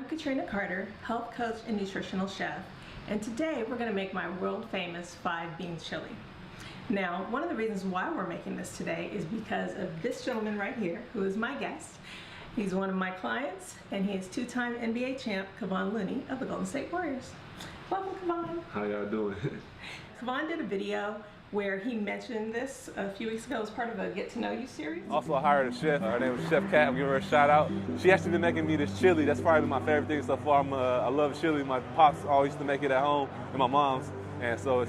I'm Katrina Carter, health coach and nutritional chef, and today we're going to make my world famous 5-bean chili. Now, one of the reasons why we're making this today is because of this gentleman right here, who is my guest. He's one of my clients, and he is two-time NBA champ, Kevon Looney of the Golden State Warriors. Welcome, Kevon. How y'all doing? Kevon did a video where he mentioned this a few weeks ago as part of a Get to Know You series. Also, I hired a chef. Her name is Chef Kat. I'm giving her a shout out. She actually been making me this chili. That's probably my favorite thing so far. I love chili. My pops always used to make it at home, and my mom's. And so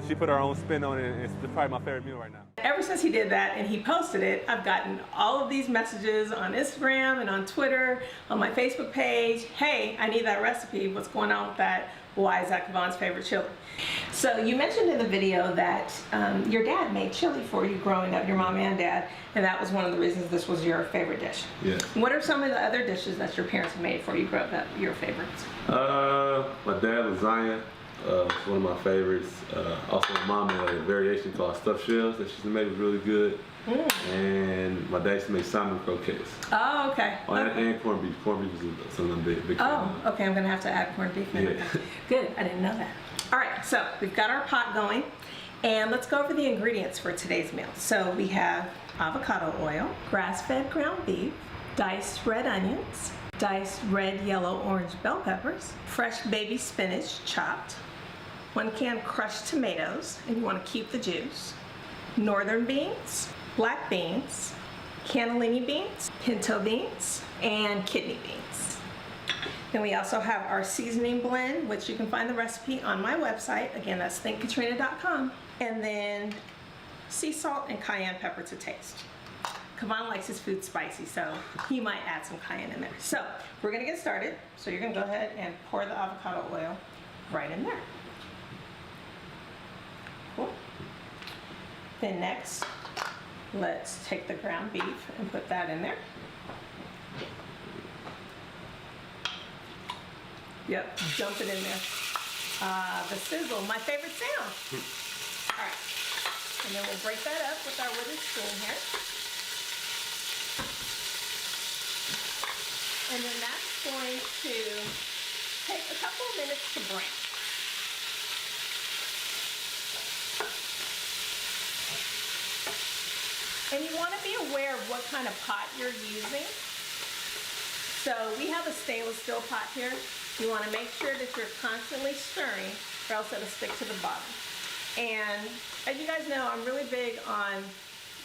she put her own spin on it, and it's probably my favorite meal right now. Ever since he did that and he posted it, I've gotten all of these messages on Instagram and on Twitter, on my Facebook page. Hey, I need that recipe. What's going on with that? Why is that Kevon's favorite chili? So you mentioned in the video that your dad made chili for you growing up, your mom and dad, and that was one of the reasons this was your favorite dish. Yeah. What are some of the other dishes that your parents made for you growing up, your favorites? My dad, lasagna, was one of my favorites. Also, my mom made a variation called stuffed shells that she made was really good. And my dad used to make salmon croquettes. Oh, okay. Oh, and corned beef. Corned beef was something big. Oh, okay. I'm gonna have to add corned beef in. Yeah. Good. I didn't know that. All right. So we've got our pot going, and let's go over the ingredients for today's meal. So we have avocado oil, grass-fed ground beef, diced red onions, diced red, yellow, orange bell peppers, fresh baby spinach chopped, 1 can crushed tomatoes, and you want to keep the juice, northern beans, black beans, cannellini beans, pinto beans, and kidney beans. Then we also have our seasoning blend, which you can find the recipe on my website. Again, that's thinkkatrina.com. And then sea salt and cayenne pepper to taste. Kevon likes his food spicy, so he might add some cayenne in there. So we're gonna get started. So you're gonna go ahead and pour the avocado oil right in there. Cool. Then next, let's take the ground beef and put that in there. Yep, dump it in there. The sizzle, my favorite sound. All right, and then we'll break that up with our wooden spoon here. And then that's going to take a couple of minutes to brown. And you want to be aware of what kind of pot you're using. So we have a stainless steel pot here. You want to make sure that you're constantly stirring, or else it'll stick to the bottom. And as you guys know, I'm really big on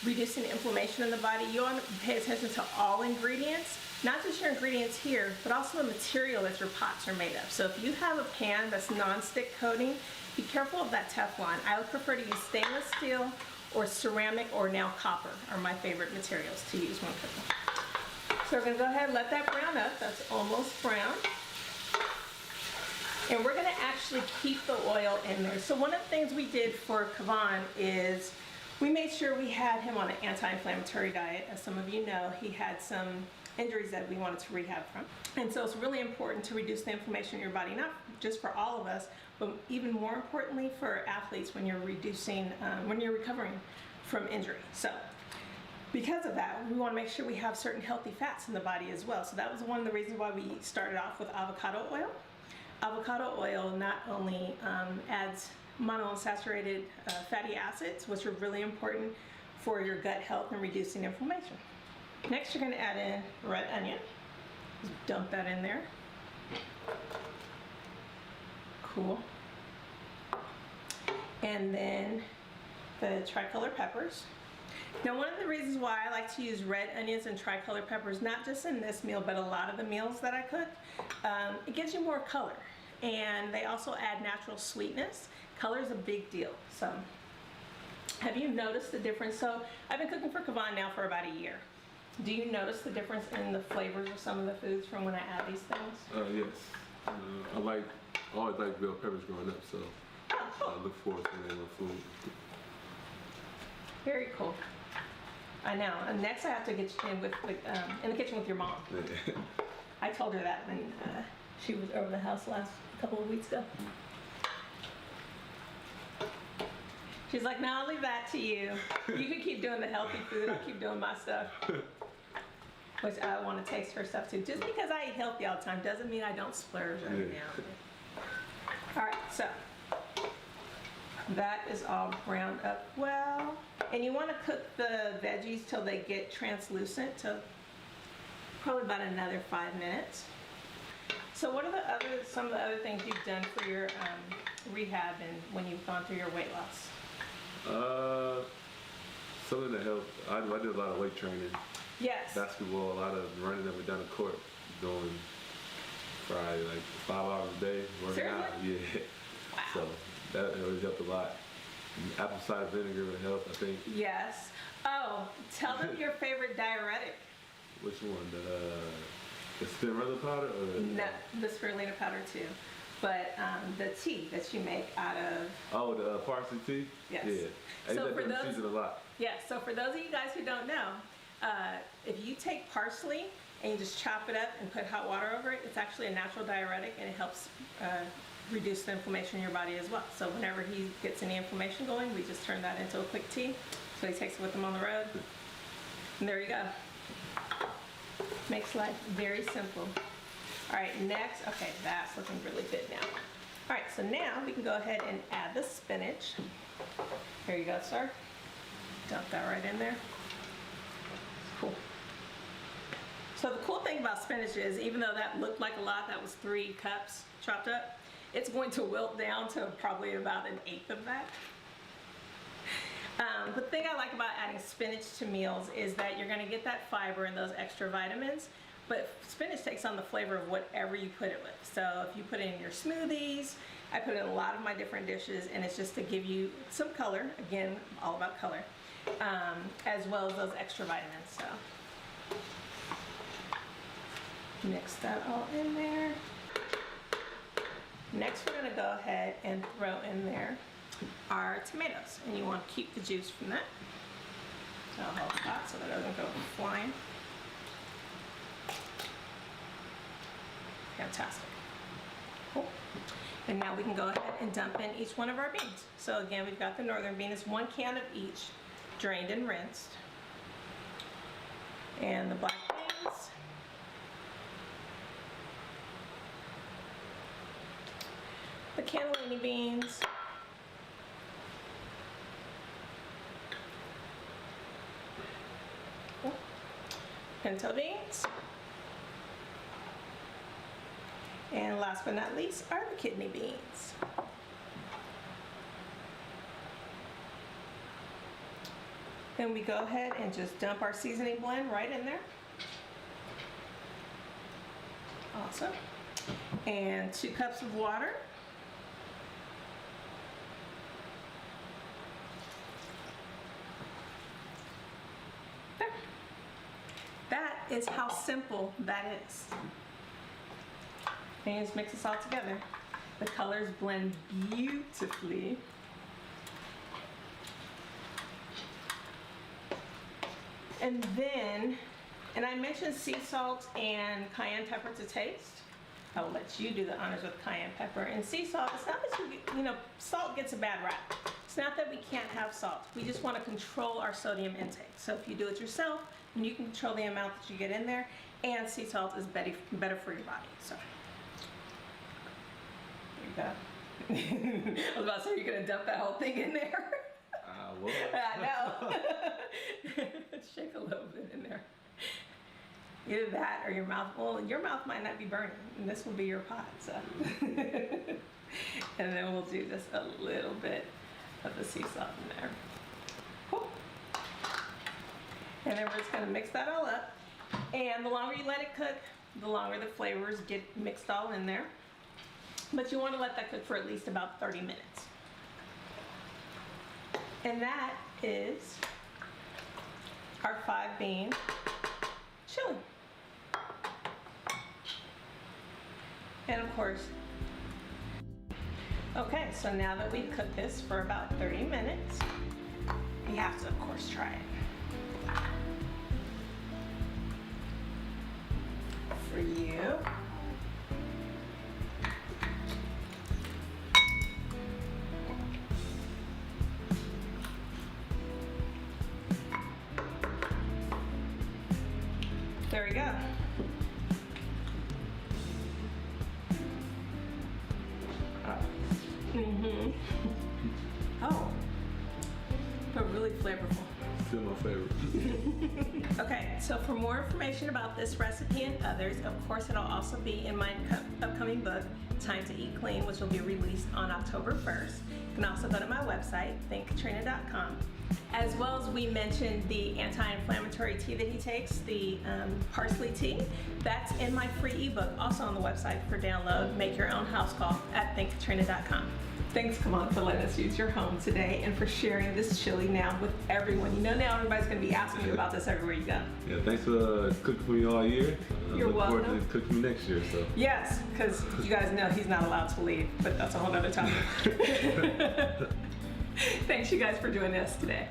reducing inflammation in the body. You want to pay attention to all ingredients, not just your ingredients here, but also the material that your pots are made of. So if you have a pan that's non-stick coating, be careful of that Teflon. I would prefer to use stainless steel or ceramic, or now copper are my favorite materials to use when cooking. So we're gonna go ahead and let that brown up. That's almost brown. And we're gonna actually keep the oil in there. So one of the things we did for Kevon is we made sure we had him on an anti-inflammatory diet. As some of you know, he had some injuries that we wanted to rehab from. And so it's really important to reduce the inflammation in your body, not just for all of us, but even more importantly for athletes when you're recovering from injury. So because of that, we want to make sure we have certain healthy fats in the body as well. So that was one of the reasons why we started off with avocado oil. Avocado oil not only adds monounsaturated fatty acids, which are really important for your gut health and reducing inflammation. Next, you're going to add in red onion. Just dump that in there. Cool. And then the tricolor peppers. Now, one of the reasons why I like to use red onions and tricolor peppers, not just in this meal, but a lot of the meals that I cook, it gives you more color. And they also add natural sweetness. Color is a big deal. So, have you noticed the difference? So, I've been cooking for Kevon now for about a year. Do you notice the difference in the flavors of some of the foods from when I add these things? Yes. I always liked bell peppers growing up, so I look forward to them in food. Very cool. I know. And next I have to get you in in the kitchen with your mom. Yeah. I told her that when she was over the house last couple of weeks ago. She's like, no, I'll leave that to you. You can keep doing the healthy food. I'll keep doing my stuff. which I want to taste her stuff too. Just because I eat healthy all the time doesn't mean I don't splurge every now and then. All right, so that is all browned up well. And you want to cook the veggies till they get translucent, to probably about another 5 minutes. So what are some of the other things you've done for your rehab and when you've gone through your weight loss? Something that helped. I did a lot of weight training. Yes. Basketball, a lot of running up and down the court, doing probably like 5 hours a day working out. Yeah. Wow. So that really helped a lot. Apple cider vinegar would help, I think. Yes. Oh, tell them your favorite diuretic. Which one? The spirulina powder? Or No, the spirulina powder too. But the tea that you make out of... Oh, the parsley tea? Yes. Yeah. So for those, season a lot. yes, so for those of you guys who don't know, if you take parsley and you just chop it up and put hot water over it, it's actually a natural diuretic and it helps reduce the inflammation in your body as well. So whenever he gets any inflammation going, we just turn that into a quick tea. So he takes it with him on the road. And there you go. Makes life very simple. All right, next, okay, that's looking really good now. All right, so now we can go ahead and add the spinach. Here you go, sir. Dump that right in there. Cool. So the cool thing about spinach is, even though that looked like a lot, that was 3 cups chopped up, it's going to wilt down to probably about 1/8 of that. The thing I like about adding spinach to meals is that you're gonna get that fiber and those extra vitamins, but spinach takes on the flavor of whatever you put it with. So if you put it in your smoothies, I put it in a lot of my different dishes, and it's just to give you some color, again, all about color, as well as those extra vitamins. So mix that all in there. Next, we're gonna go ahead and throw in there our tomatoes, and you want to keep the juice from that. So I'll hold that so that it doesn't go flying. Fantastic. Cool. And now we can go ahead and dump in each one of our beans. So again, we've got the northern bean. It's 1 can of each, drained and rinsed. And the black beans. The cannellini beans. Pinto beans. And last but not least are the kidney beans. Then we go ahead and just dump our seasoning blend right in there. Awesome. And 2 cups of water. There. That is how simple that is. And just mix this all together. The colors blend beautifully. And then, and I mentioned sea salt and cayenne pepper to taste. I will let you do the honors with cayenne pepper. And sea salt, it's not that you know, salt gets a bad rap. It's not that we can't have salt. We just want to control our sodium intake. So if you do it yourself, then you can control the amount that you get in there. And sea salt is better for your body. So there you go. I was about to say, you're going to dump that whole thing in there. Well. I know. Shake a little bit in there. Either that or your mouth. Well, your mouth might not be burning, and this will be your pot. So, and then we'll do just a little bit of the sea salt in there. Cool. And then we're just going to mix that all up. And the longer you let it cook, the longer the flavors get mixed all in there. But you want to let that cook for at least about 30 minutes. And that is our 5-bean chili. And of course, okay, so now that we've cooked this for about 30 minutes, you have to, of course, try it. For you. There we go. Mm-hmm. Oh, but really flavorful. Still my favorite. Okay, so for more information about this recipe and others, of course it'll also be in my upcoming book, Time to Eat Clean, which will be released on October 1st. You can also go to my website, thinkkatrina.com. As well as we mentioned the anti-inflammatory tea that he takes, the parsley tea. That's in my free ebook, also on the website for download. Make your own house call at thinkkatrina.com. Thanks, Kevon, for letting us use your home today and for sharing this chili now with everyone. You know now everybody's going to be asking you about this everywhere you go. Yeah, thanks for cooking for me all year. You're look welcome. forward to cooking for me next year. So. Yes, because you guys know he's not allowed to leave, but that's a whole other topic. Thanks, you guys, for joining us today.